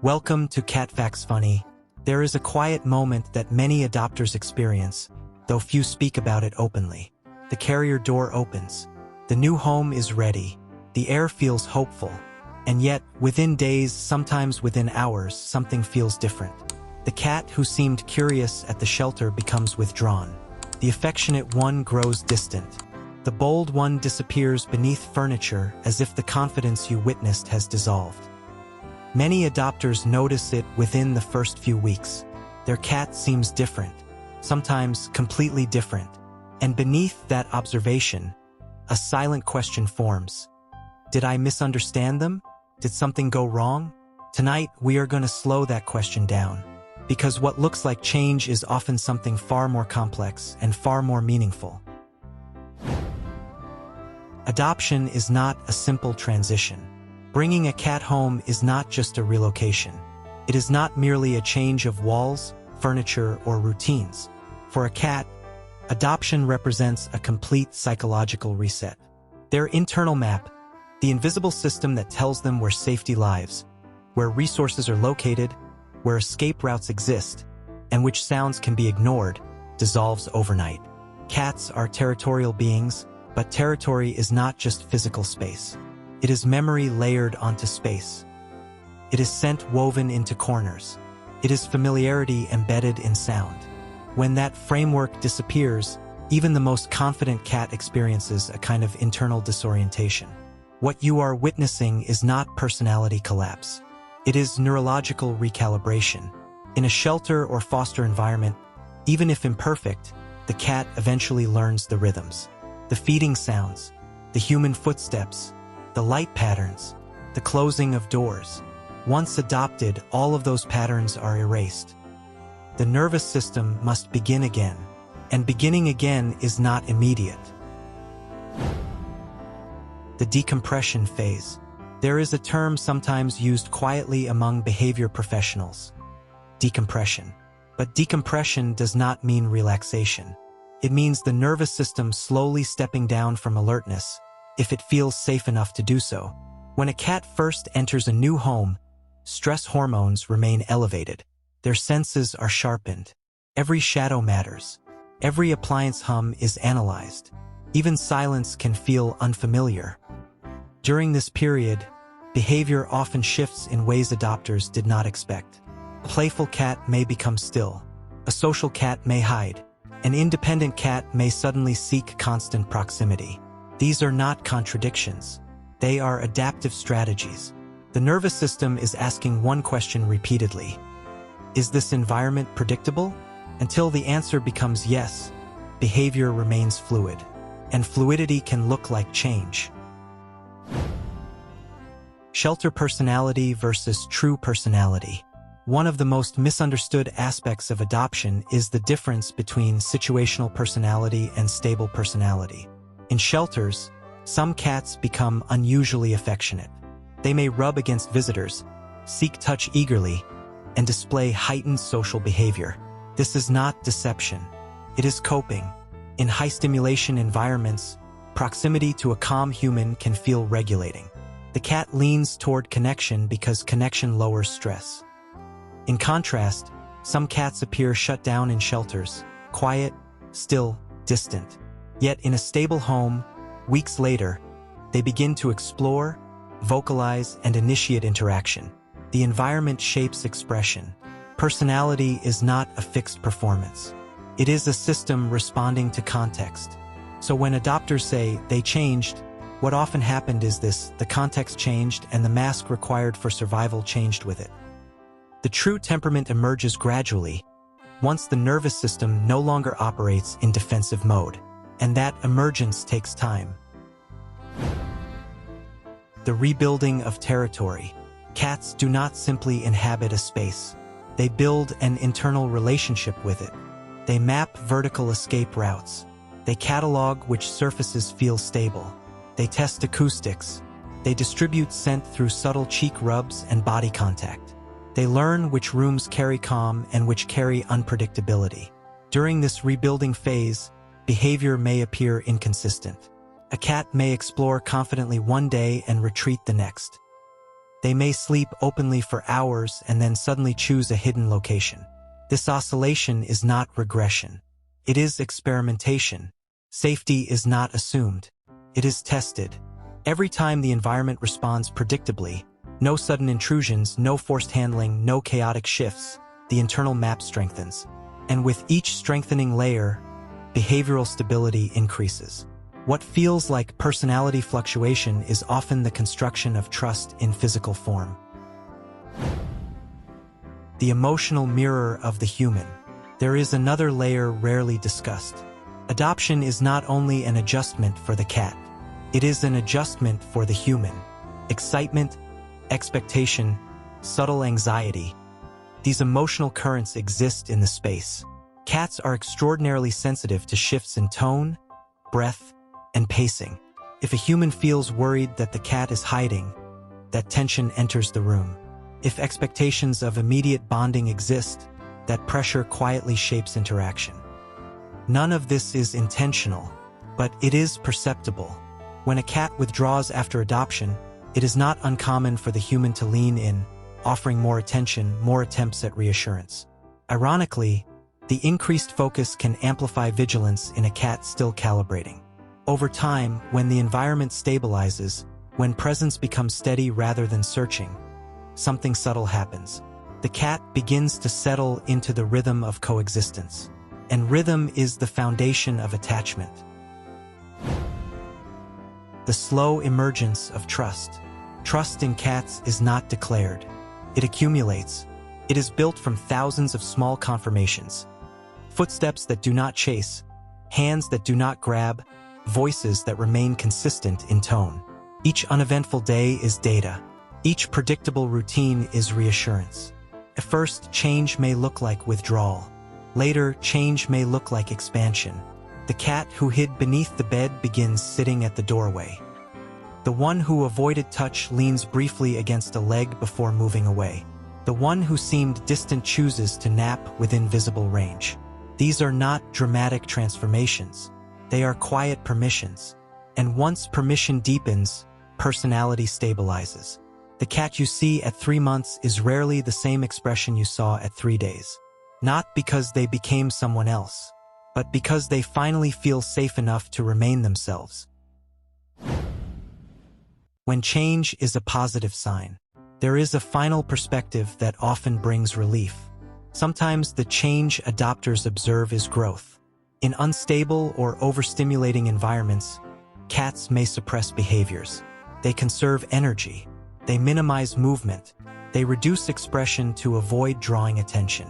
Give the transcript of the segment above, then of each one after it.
Welcome to Cat Facts Funny. There is a quiet moment that many adopters experience, though few speak about it openly. The carrier door opens. The new home is ready. The air feels hopeful. And yet, within days, sometimes within hours, something feels different. The cat who seemed curious at the shelter becomes withdrawn. The affectionate one grows distant. The bold one disappears beneath furniture as if the confidence you witnessed has dissolved. Many adopters notice it within the first few weeks. Their cat seems different, sometimes completely different. And beneath that observation, a silent question forms. Did I misunderstand them? Did something go wrong? Tonight, we are going to slow that question down. Because what looks like change is often something far more complex and far more meaningful. Adoption is not a simple transition. Bringing a cat home is not just a relocation. It is not merely a change of walls, furniture, or routines. For a cat, adoption represents a complete psychological reset. Their internal map, the invisible system that tells them where safety lies, where resources are located, where escape routes exist, and which sounds can be ignored, dissolves overnight. Cats are territorial beings, but territory is not just physical space. It is memory layered onto space. It is scent woven into corners. It is familiarity embedded in sound. When that framework disappears, even the most confident cat experiences a kind of internal disorientation. What you are witnessing is not personality collapse. It is neurological recalibration. In a shelter or foster environment, even if imperfect, the cat eventually learns the rhythms. The feeding sounds, the human footsteps, the light patterns, the closing of doors. Once adopted, all of those patterns are erased. The nervous system must begin again, and beginning again is not immediate. The decompression phase. There is a term sometimes used quietly among behavior professionals. Decompression. But decompression does not mean relaxation. It means the nervous system slowly stepping down from alertness, if it feels safe enough to do so. When a cat first enters a new home, stress hormones remain elevated. Their senses are sharpened. Every shadow matters. Every appliance hum is analyzed. Even silence can feel unfamiliar. During this period, behavior often shifts in ways adopters did not expect. A playful cat may become still. A social cat may hide. An independent cat may suddenly seek constant proximity. These are not contradictions. They are adaptive strategies. The nervous system is asking one question repeatedly. Is this environment predictable? Until the answer becomes yes, behavior remains fluid. And fluidity can look like change. Shelter personality versus true personality. One of the most misunderstood aspects of adoption is the difference between situational personality and stable personality. In shelters, some cats become unusually affectionate. They may rub against visitors, seek touch eagerly, and display heightened social behavior. This is not deception. It is coping. In high-stimulation environments, proximity to a calm human can feel regulating. The cat leans toward connection because connection lowers stress. In contrast, some cats appear shut down in shelters, quiet, still, distant. Yet in a stable home, weeks later, they begin to explore, vocalize, and initiate interaction. The environment shapes expression. Personality is not a fixed performance. It is a system responding to context. So when adopters say they changed, what often happened is this: the context changed and the mask required for survival changed with it. The true temperament emerges gradually, once the nervous system no longer operates in defensive mode, and that emergence takes time. The rebuilding of territory. Cats do not simply inhabit a space. They build an internal relationship with it. They map vertical escape routes. They catalog which surfaces feel stable. They test acoustics. They distribute scent through subtle cheek rubs and body contact. They learn which rooms carry calm and which carry unpredictability. During this rebuilding phase, behavior may appear inconsistent. A cat may explore confidently one day and retreat the next. They may sleep openly for hours and then suddenly choose a hidden location. This oscillation is not regression. It is experimentation. Safety is not assumed. It is tested. Every time the environment responds predictably, no sudden intrusions, no forced handling, no chaotic shifts, the internal map strengthens. And with each strengthening layer, behavioral stability increases. What feels like personality fluctuation is often the construction of trust in physical form. The emotional mirror of the human. There is another layer rarely discussed. Adoption is not only an adjustment for the cat. It is an adjustment for the human. Excitement, expectation, subtle anxiety. These emotional currents exist in the space. Cats are extraordinarily sensitive to shifts in tone, breath, and pacing. If a human feels worried that the cat is hiding, that tension enters the room. If expectations of immediate bonding exist, that pressure quietly shapes interaction. None of this is intentional, but it is perceptible. When a cat withdraws after adoption, it is not uncommon for the human to lean in, offering more attention, more attempts at reassurance. Ironically, the increased focus can amplify vigilance in a cat still calibrating. Over time, when the environment stabilizes, when presence becomes steady rather than searching, something subtle happens. The cat begins to settle into the rhythm of coexistence. And rhythm is the foundation of attachment. The slow emergence of trust. Trust in cats is not declared. It accumulates. It is built from thousands of small confirmations. Footsteps that do not chase, hands that do not grab, voices that remain consistent in tone. Each uneventful day is data. Each predictable routine is reassurance. At first, change may look like withdrawal. Later, change may look like expansion. The cat who hid beneath the bed begins sitting at the doorway. The one who avoided touch leans briefly against a leg before moving away. The one who seemed distant chooses to nap within visible range. These are not dramatic transformations. They are quiet permissions. And once permission deepens, personality stabilizes. The cat you see at 3 months is rarely the same expression you saw at 3 days. Not because they became someone else, but because they finally feel safe enough to remain themselves. When change is a positive sign, there is a final perspective that often brings relief. Sometimes the change adopters observe is growth. In unstable or overstimulating environments, cats may suppress behaviors. They conserve energy. They minimize movement. They reduce expression to avoid drawing attention.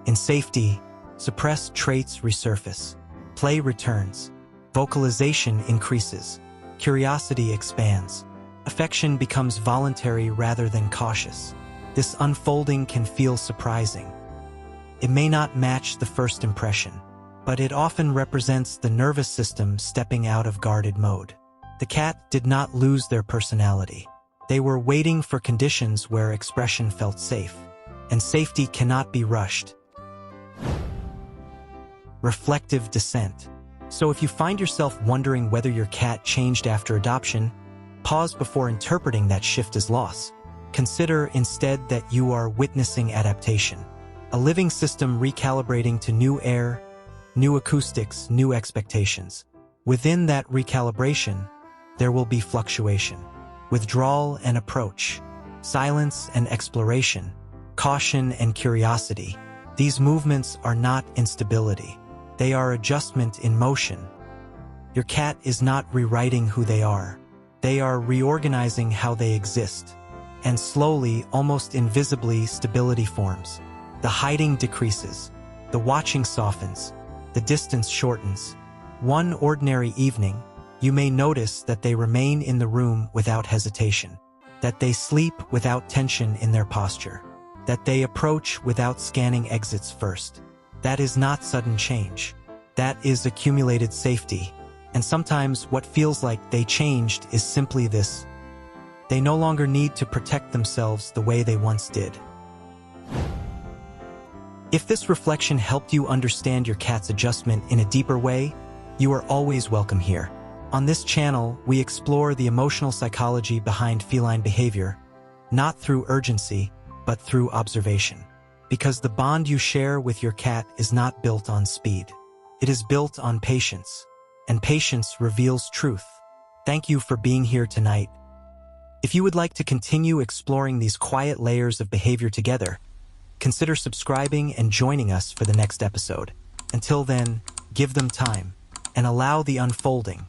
In safety, suppressed traits resurface. Play returns. Vocalization increases. Curiosity expands. Affection becomes voluntary rather than cautious. This unfolding can feel surprising. It may not match the first impression, but it often represents the nervous system stepping out of guarded mode. The cat did not lose their personality. They were waiting for conditions where expression felt safe, and safety cannot be rushed. Reflective descent. So if you find yourself wondering whether your cat changed after adoption, pause before interpreting that shift as loss. Consider instead that you are witnessing adaptation. A living system recalibrating to new air, new acoustics, new expectations. Within that recalibration, there will be fluctuation, withdrawal and approach, silence and exploration, caution and curiosity. These movements are not instability. They are adjustment in motion. Your cat is not rewriting who they are. They are reorganizing how they exist. And slowly, almost invisibly, stability forms. The hiding decreases. The watching softens. The distance shortens. One ordinary evening, you may notice that they remain in the room without hesitation, that they sleep without tension in their posture, that they approach without scanning exits first. That is not sudden change. That is accumulated safety. And sometimes what feels like they changed is simply this. They no longer need to protect themselves the way they once did. If this reflection helped you understand your cat's adjustment in a deeper way, you are always welcome here. On this channel, we explore the emotional psychology behind feline behavior, not through urgency, but through observation. Because the bond you share with your cat is not built on speed. It is built on patience, and patience reveals truth. Thank you for being here tonight. If you would like to continue exploring these quiet layers of behavior together, consider subscribing and joining us for the next episode. Until then, give them time and allow the unfolding